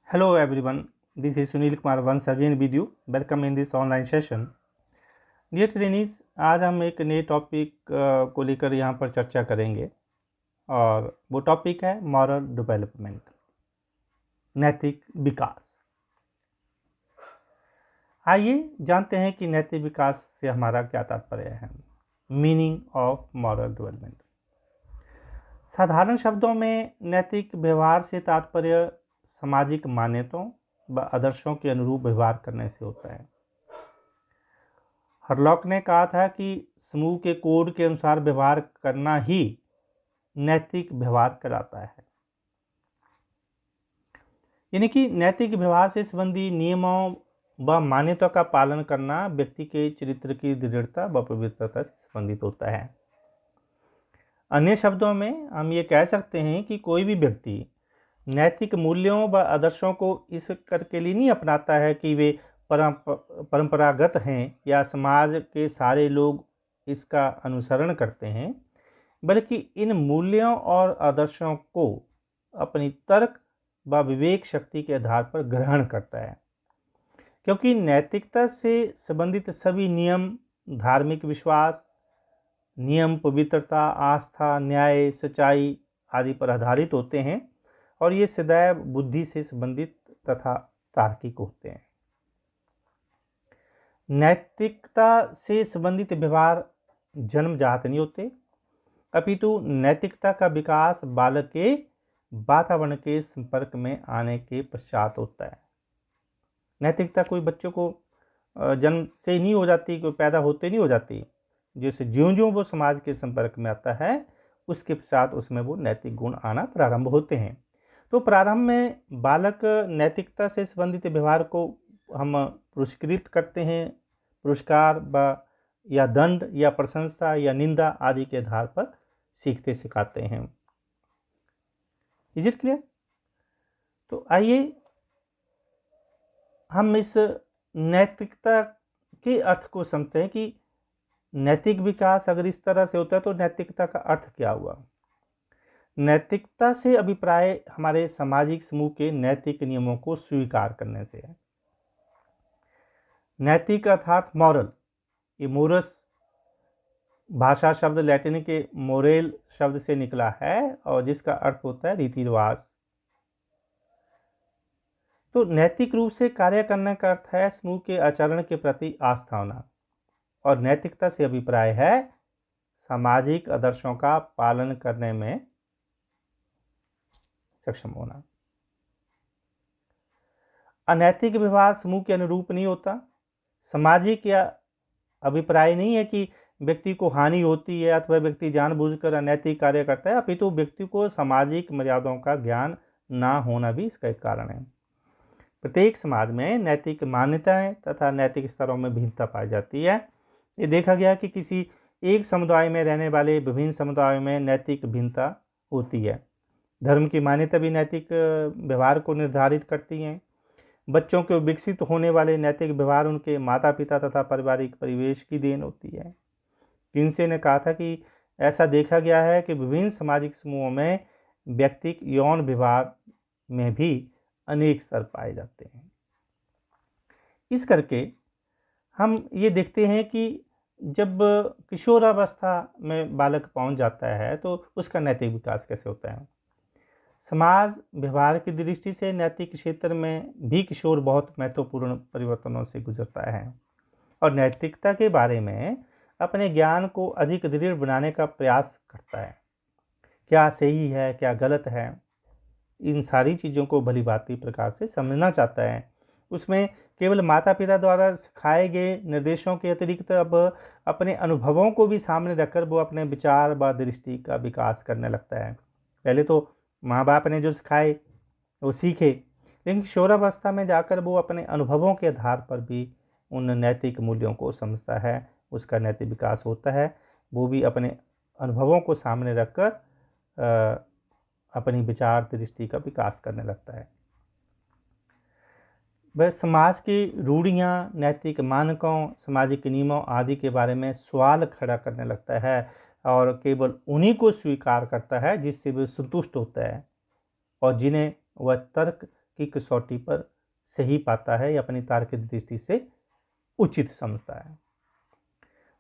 Hello everyone, this is Sunil Kumar once again with you. Welcome in this online session. Dear trainees, आज हम एक नए topic को लेकर यहाँ पर चर्चा करेंगे और वो टॉपिक है मॉरल डेवलपमेंट, नैतिक विकास। आइए जानते हैं कि नैतिक विकास से हमारा क्या तात्पर्य है। Meaning of moral development. साधारण शब्दों में नैतिक व्यवहार से तात्पर्य सामाजिक मान्यताओं व आदर्शों के अनुरूप व्यवहार करने से होता है। हरलॉक ने कहा था कि समूह के कोड के अनुसार व्यवहार करना ही नैतिक व्यवहार कहलाता है। यानी कि नैतिक व्यवहार से संबंधी नियमों व मान्यताओं का पालन करना व्यक्ति के चरित्र की दृढ़ता व पवित्रता से संबंधित होता है। अन्य शब्दों में हम ये कह सकते हैं कि कोई भी व्यक्ति नैतिक मूल्यों व आदर्शों को इस करके लिए नहीं अपनाता है कि वे परंपरागत हैं या समाज के सारे लोग इसका अनुसरण करते हैं, बल्कि इन मूल्यों और आदर्शों को अपनी तर्क व विवेक शक्ति के आधार पर ग्रहण करता है। क्योंकि नैतिकता से संबंधित सभी नियम धार्मिक विश्वास, नियम पवित्रता, आस्था, न्याय, सच्चाई आदि पर आधारित होते हैं और ये सदैव बुद्धि से संबंधित तथा तार्किक होते हैं। नैतिकता से संबंधित व्यवहार जन्मजात नहीं होते, अपितु नैतिकता का विकास बालक के वातावरण के संपर्क में आने के पश्चात होता है। नैतिकता कोई बच्चों को जन्म से नहीं हो जाती, कोई पैदा होते नहीं हो जाती। जैसे ज्यों-ज्यों वो समाज के संपर्क में आता है, उसके पश्चात उसमें वो नैतिक गुण आना प्रारंभ होते हैं। तो प्रारंभ में बालक नैतिकता से संबंधित व्यवहार को हम पुरस्कृत करते हैं, पुरस्कार व या दंड या प्रशंसा या निंदा आदि के आधार पर सीखते सिखाते हैं। Is it clear? तो आइए हम इस नैतिकता के अर्थ को समझते हैं कि नैतिक विकास अगर इस तरह से होता है तो नैतिकता का अर्थ क्या हुआ। नैतिकता से अभिप्राय हमारे सामाजिक समूह के नैतिक नियमों को स्वीकार करने से है। नैतिक अर्थात मॉरल, ये मोरस भाषा शब्द लैटिन के मोरेल शब्द से निकला है और जिसका अर्थ होता है रीति रिवाज। तो नैतिक रूप से कार्य करने का अर्थ है समूह के आचरण के प्रति आस्था होना, और नैतिकता से अभिप्राय है सामाजिक आदर्शों का पालन करने में सक्षम होना। अनैतिक व्यवहार समूह के अनुरूप नहीं होता। सामाजिक या अभिप्राय नहीं है कि व्यक्ति को हानि होती है अथवा व्यक्ति जानबूझकर अनैतिक कार्य करता है, अपितु व्यक्ति को सामाजिक मर्यादाओं का ज्ञान ना होना भी इसका एक कारण है। प्रत्येक समाज में नैतिक मान्यताएं तथा नैतिक स्तरों में भिन्नता पाई जाती है। ये देखा गया कि किसी एक समुदाय में रहने वाले विभिन्न समुदायों में नैतिक भिन्नता होती है। धर्म की मान्यता भी नैतिक व्यवहार को निर्धारित करती हैं। बच्चों के विकसित होने वाले नैतिक व्यवहार उनके माता पिता तथा पारिवारिक परिवेश की देन होती है। किन्से ने कहा था कि ऐसा देखा गया है कि विभिन्न सामाजिक समूहों में व्यक्तिक यौन व्यवहार में भी अनेक स्तर पाए जाते हैं। इस करके हम ये देखते हैं कि जब किशोरावस्था में बालक पहुंच जाता है तो उसका नैतिक विकास कैसे होता है। समाज व्यवहार की दृष्टि से नैतिक क्षेत्र में भी किशोर बहुत महत्वपूर्ण परिवर्तनों से गुजरता है और नैतिकता के बारे में अपने ज्ञान को अधिक दृढ़ बनाने का प्रयास करता है। क्या सही है, क्या गलत है, इन सारी चीज़ों को भली भांति प्रकार से समझना चाहता है। उसमें केवल माता पिता द्वारा सिखाए गए निर्देशों के अतिरिक्त अब अपने अनुभवों को भी सामने रखकर वो अपने विचार व दृष्टि का विकास करने लगता है। पहले तो माँ बाप ने जो सिखाए वो सीखे, लेकिन किशोरावस्था में जाकर वो अपने अनुभवों के आधार पर भी उन नैतिक मूल्यों को समझता है, उसका नैतिक विकास होता है। वो भी अपने अनुभवों को सामने रखकर अपनी विचार दृष्टि का विकास करने लगता है। वह समाज की रूढ़ियाँ, नैतिक मानकों, सामाजिक नियमों आदि के बारे में सवाल खड़ा करने लगता है और केवल उन्हीं को स्वीकार करता है जिससे वह संतुष्ट होता है और जिन्हें वह तर्क की कसौटी पर सही पाता है या अपनी तार्किक दृष्टि से उचित समझता है।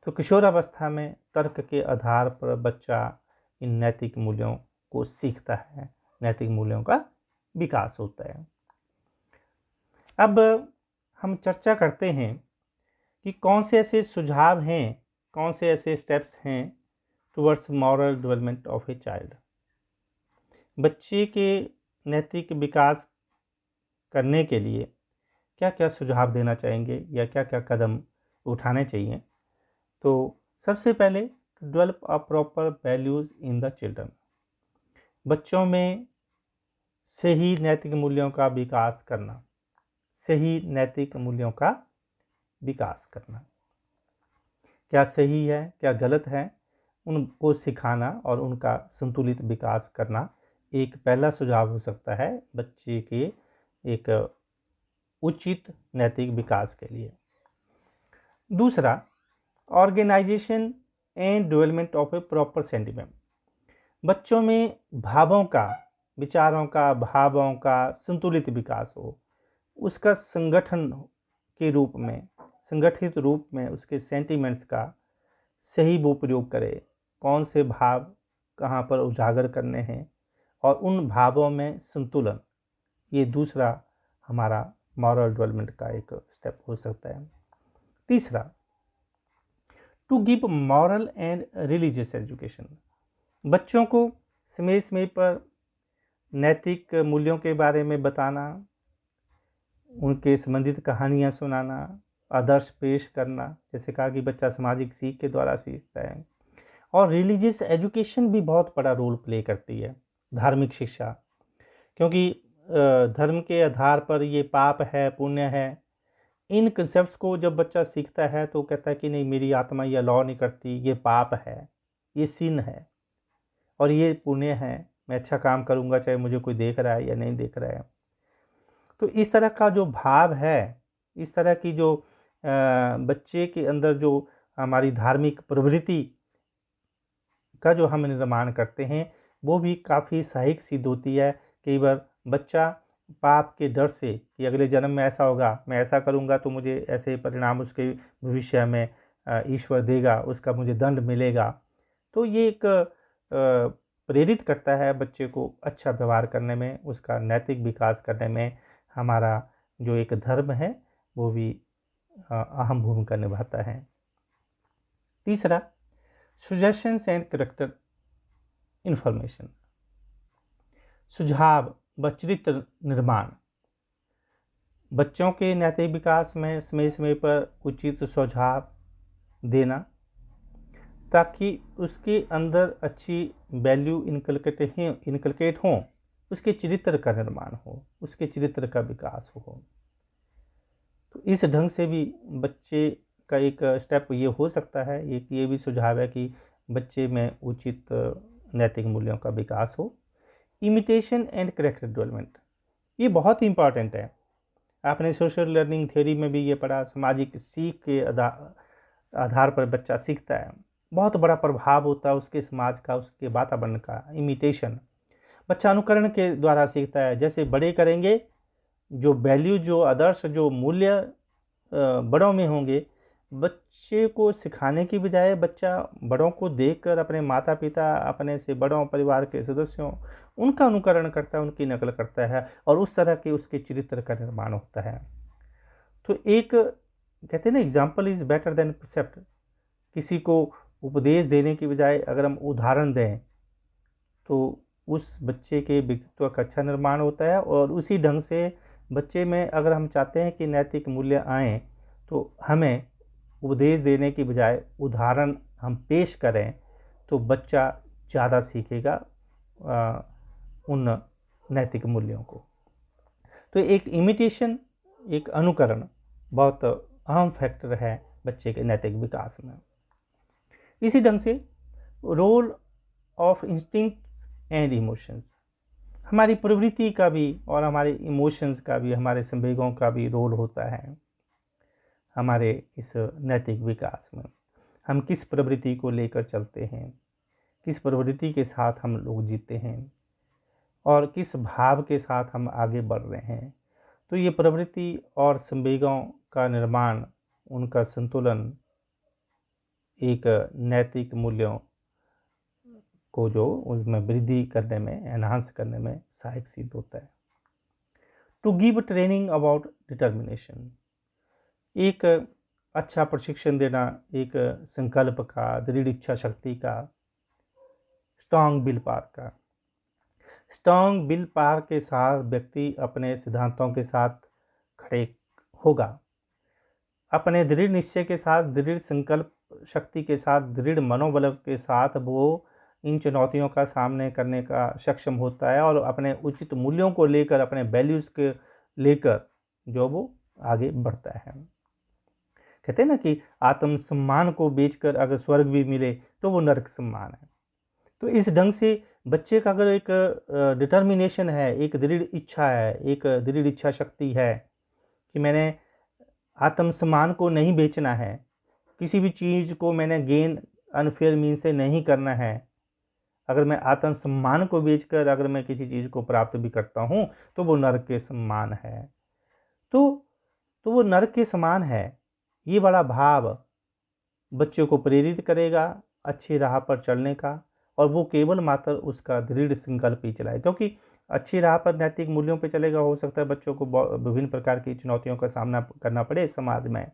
तो किशोरावस्था में तर्क के आधार पर बच्चा इन नैतिक मूल्यों को सीखता है, नैतिक मूल्यों का विकास होता है। अब हम चर्चा करते हैं कि कौन से ऐसे सुझाव हैं, कौन से ऐसे स्टेप्स हैं towards moral development of a child. बच्चे के नैतिक विकास करने के लिए क्या क्या सुझाव देना चाहेंगे या क्या क्या कदम उठाने चाहिए। तो सबसे पहले, develop a proper values in the children. बच्चों में सही नैतिक मूल्यों का विकास करना, सही नैतिक मूल्यों का विकास करना, क्या सही है क्या गलत है उनको सिखाना और उनका संतुलित विकास करना एक पहला सुझाव हो सकता है बच्चे के एक उचित नैतिक विकास के लिए। दूसरा, organisation and development of a proper sentiment. बच्चों में भावों का, विचारों का, भावों का संतुलित विकास हो, उसका संगठन के रूप में, संगठित रूप में उसके सेंटिमेंट्स का सही वो प्रयोग करे, कौन से भाव कहाँ पर उजागर करने हैं और उन भावों में संतुलन, ये दूसरा हमारा मॉरल डेवलपमेंट का एक स्टेप हो सकता है। तीसरा, to give moral and religious education. बच्चों को समय समय पर नैतिक मूल्यों के बारे में बताना, उनके संबंधित कहानियाँ सुनाना, आदर्श पेश करना, जैसे कहा कि बच्चा सामाजिक सीख के द्वारा सीखता है। और रिलीजियस एजुकेशन भी बहुत बड़ा रोल प्ले करती है, धार्मिक शिक्षा, क्योंकि धर्म के आधार पर ये पाप है पुण्य है, इन कंसेप्ट्स को जब बच्चा सीखता है तो कहता है कि नहीं, मेरी आत्मा ये लॉ नहीं करती, ये पाप है, ये सिन है और ये पुण्य है, मैं अच्छा काम करूँगा चाहे मुझे कोई देख रहा है या नहीं देख रहा है। तो इस तरह का जो भाव है, इस तरह की जो बच्चे के अंदर जो हमारी धार्मिक प्रवृत्ति का जो हम निर्माण करते हैं वो भी काफ़ी सहायक सिद्ध होती है। कई बार बच्चा पाप के डर से कि अगले जन्म में ऐसा होगा, मैं ऐसा करूँगा तो मुझे ऐसे परिणाम उसके भविष्य में ईश्वर देगा, उसका मुझे दंड मिलेगा। तो ये एक प्रेरित करता है बच्चे को अच्छा व्यवहार करने में, उसका नैतिक विकास करने में हमारा जो एक धर्म है वो भी अहम भूमिका निभाता है। तीसरा, सजेशंस एंड कैरेक्टर इन्फॉर्मेशन। सुझाव व चरित्र निर्माण। बच्चों के नैतिक विकास में समय समय पर उचित सुझाव देना ताकि उसके अंदर अच्छी वैल्यू इनकलकेट हों, उसके चरित्र का निर्माण हो, उसके चरित्र का विकास हो। तो इस ढंग से भी बच्चे का एक स्टेप ये हो सकता है, एक ये भी सुझाव है कि बच्चे में उचित नैतिक मूल्यों का विकास हो। इमिटेशन एंड कैरेक्टर डेवलपमेंट, ये बहुत ही इम्पॉर्टेंट है। आपने सोशल लर्निंग थ्योरी में भी ये पढ़ा, सामाजिक सीख के आधार पर बच्चा सीखता है, बहुत बड़ा प्रभाव होता है उसके समाज का, उसके वातावरण का। इमिटेशन, बच्चा अनुकरण के द्वारा सीखता है, जैसे बड़े करेंगे, जो वैल्यू, जो आदर्श, जो मूल्य बड़ों में होंगे, बच्चे को सिखाने की बजाय बच्चा बड़ों को देखकर अपने माता पिता, अपने से बड़ों परिवार के सदस्यों, उनका अनुकरण करता है, उनकी नकल करता है और उस तरह के उसके चरित्र का निर्माण होता है। तो एक कहते हैं ना, example is better than precept. किसी को उपदेश देने की बजाय अगर हम उदाहरण दें तो उस बच्चे के व्यक्तित्व का अच्छा निर्माण होता है। और उसी ढंग से बच्चे में अगर हम चाहते हैं कि नैतिक मूल्य आएँ तो हमें उपदेश देने की बजाय उदाहरण हम पेश करें तो बच्चा ज़्यादा सीखेगा उन नैतिक मूल्यों को। तो एक इमिटेशन, एक अनुकरण बहुत अहम फैक्टर है बच्चे के नैतिक विकास में। इसी ढंग से role of instincts and emotions, हमारी प्रवृत्ति का भी और हमारे इमोशंस का भी, हमारे संवेगों का भी रोल होता है हमारे इस नैतिक विकास में। हम किस प्रवृत्ति को लेकर चलते हैं, किस प्रवृत्ति के साथ हम लोग जीते हैं, और किस भाव के साथ हम आगे बढ़ रहे हैं। तो ये प्रवृत्ति और संवेगों का निर्माण, उनका संतुलन एक नैतिक मूल्यों को जो उसमें वृद्धि करने में, एनहांस करने में सहायक सिद्ध होता है। To give training about determination, एक अच्छा प्रशिक्षण देना, एक संकल्प का, दृढ़ इच्छा शक्ति का, स्ट्रांग विल पावर का। स्ट्रांग विल पावर के साथ व्यक्ति अपने सिद्धांतों के साथ खड़े होगा, अपने दृढ़ निश्चय के साथ, दृढ़ संकल्प शक्ति के साथ, दृढ़ मनोबल के साथ वो इन चुनौतियों का सामने करने का सक्षम होता है और अपने उचित मूल्यों को लेकर, अपने वैल्यूज़ के लेकर जो वो आगे बढ़ता है। कहते हैं ना कि आत्मसम्मान को बेचकर अगर स्वर्ग भी मिले तो वो नरक सम्मान है। तो इस ढंग से बच्चे का अगर एक डिटर्मिनेशन है, एक दृढ़ इच्छा है, एक दृढ़ इच्छा शक्ति है कि मैंने आत्मसम्मान को नहीं बेचना है, किसी भी चीज़ को मैंने गेन अनफेयर मीन से नहीं करना है। अगर मैं आत्मसम्मान को बेचकर अगर मैं किसी चीज़ को प्राप्त भी करता हूँ तो वो नरक के समान है। तो वो नरक के समान है। ये बड़ा भाव बच्चों को प्रेरित करेगा अच्छी राह पर चलने का, और वो केवल मात्र उसका दृढ़ संकल्प ही चलाए, क्योंकि अच्छी राह पर नैतिक मूल्यों पर चलेगा, हो सकता है बच्चों को विभिन्न प्रकार की चुनौतियों का सामना करना पड़े समाज में,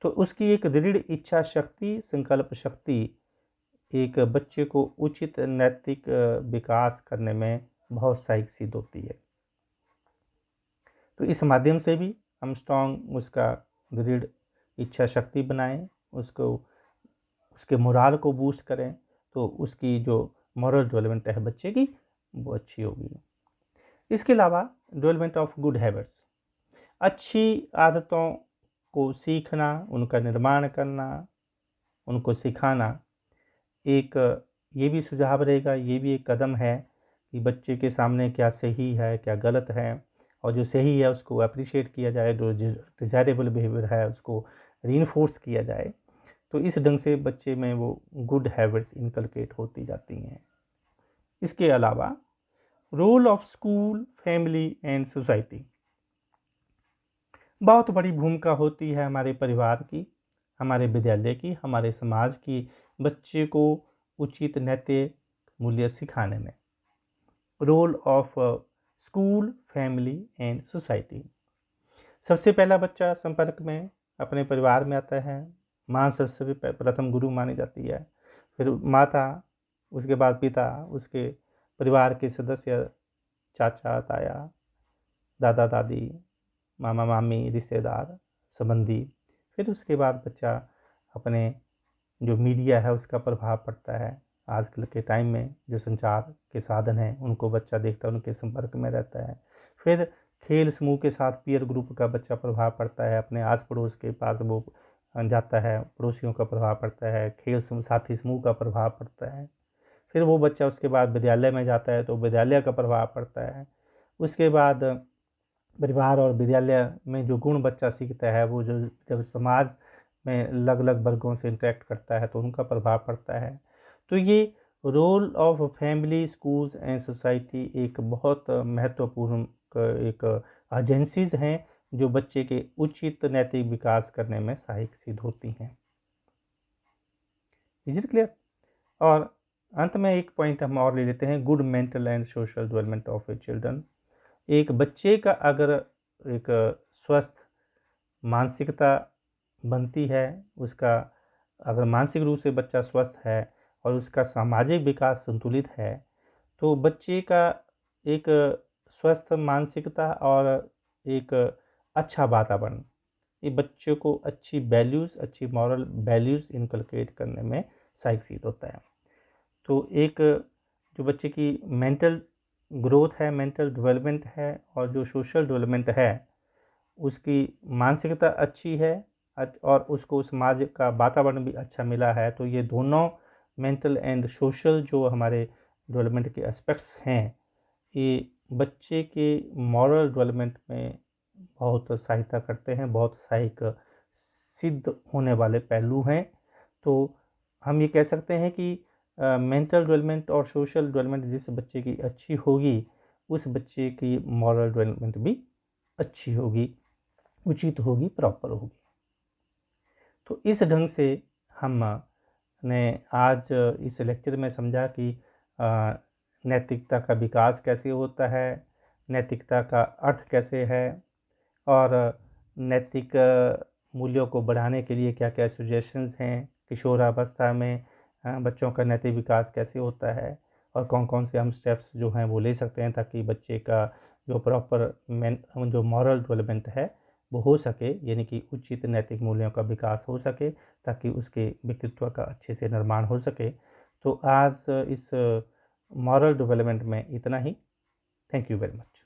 तो उसकी एक दृढ़ इच्छा शक्ति, संकल्प शक्ति एक बच्चे को उचित नैतिक विकास करने में बहुत सहायक सिद्ध होती है। तो इस माध्यम से भी हम स्ट्रॉन्ग उसका दृढ़ इच्छा शक्ति बनाएं, उसको उसके मोराल को बूस्ट करें, तो उसकी जो मॉरल डेवलपमेंट है बच्चे की वो अच्छी होगी। इसके अलावा डेवलपमेंट ऑफ गुड हैबिट्स, अच्छी आदतों को सीखना, उनका निर्माण करना, उनको सिखाना, एक ये भी सुझाव रहेगा, ये भी एक कदम है कि बच्चे के सामने क्या सही है, क्या गलत है, और जो सही है उसको अप्रिशिएट किया जाए, जो डिज़ायरेबल बिहेवियर है उसको रीइंफोर्स किया जाए। तो इस ढंग से बच्चे में वो गुड हैबिट्स इनकलकेट होती जाती हैं। इसके अलावा role of school, family and society, बहुत बड़ी भूमिका होती है हमारे परिवार की, हमारे विद्यालय की, हमारे समाज की, बच्चे को उचित नैतिक मूल्य सिखाने में। Role of school, family and society, सबसे पहला बच्चा संपर्क में अपने परिवार में आता है। माँ सबसे प्रथम गुरु मानी जाती है, फिर माता, उसके बाद पिता, उसके परिवार के सदस्य, चाचा ताया, दादा दादी, मामा मामी, रिश्तेदार, संबंधी। फिर उसके बाद बच्चा अपने जो मीडिया है उसका प्रभाव पड़ता है। आजकल के टाइम में जो संचार के साधन हैं उनको बच्चा देखता है, उनके संपर्क में रहता है। फिर खेल समूह के साथ पीयर ग्रुप का बच्चा प्रभाव पड़ता है, अपने आस पड़ोस के पास वो जाता है, पड़ोसियों का प्रभाव पड़ता है, खेल समूह, साथी समूह का प्रभाव पड़ता है। फिर वो बच्चा उसके बाद विद्यालय में जाता है तो विद्यालय का प्रभाव पड़ता है। उसके बाद परिवार और विद्यालय में जो गुण बच्चा सीखता है, वो जो जब समाज में अलग अलग वर्गों से इंटरेक्ट करता है तो उनका प्रभाव पड़ता है। तो ये role of family, schools and society एक बहुत महत्वपूर्ण एक एजेंसीज हैं जो बच्चे के उचित नैतिक विकास करने में सहायक सिद्ध होती हैं। Is it clear? और अंत में एक पॉइंट हम और ले लेते हैं, good mental and social development of A children. एक बच्चे का अगर एक स्वस्थ मानसिकता बनती है, उसका अगर मानसिक रूप से बच्चा स्वस्थ है और उसका सामाजिक विकास संतुलित है, तो बच्चे का एक स्वस्थ मानसिकता और एक अच्छा वातावरण ये बच्चों को अच्छी वैल्यूज़, अच्छी मॉरल वैल्यूज़ इनकलकेट करने में सहायक सिद्ध होता है। तो एक जो बच्चे की मेंटल ग्रोथ है, मेंटल डेवलपमेंट है, और जो सोशल डेवलपमेंट है, उसकी मानसिकता अच्छी है और उसको समाज का वातावरण भी अच्छा मिला है, तो ये दोनों मेंटल एंड सोशल जो हमारे डेवलपमेंट के एस्पेक्ट्स हैं, ये बच्चे के मॉरल डेवलपमेंट में बहुत सहायता करते हैं, बहुत सहायक सिद्ध होने वाले पहलू हैं। तो हम ये कह सकते हैं कि मेंटल डेवलपमेंट और सोशल डेवलपमेंट जिस बच्चे की अच्छी होगी, उस बच्चे की मॉरल डेवलपमेंट भी अच्छी होगी, उचित होगी, प्रॉपर होगी। तो इस ढंग से हमने आज इस लेक्चर में समझा कि नैतिकता का विकास कैसे होता है, नैतिकता का अर्थ कैसे है, और नैतिक मूल्यों को बढ़ाने के लिए क्या क्या सजेशंस हैं, किशोरावस्था में बच्चों का नैतिक विकास कैसे होता है, और कौन कौन से हम स्टेप्स जो हैं वो ले सकते हैं ताकि बच्चे का जो प्रॉपर जो मॉरल डेवलपमेंट है वो हो सके, यानी कि उचित नैतिक मूल्यों का विकास हो सके ताकि उसके व्यक्तित्व का अच्छे से निर्माण हो सके। तो आज इस मॉरल डेवलपमेंट में इतना ही। Thank you very much.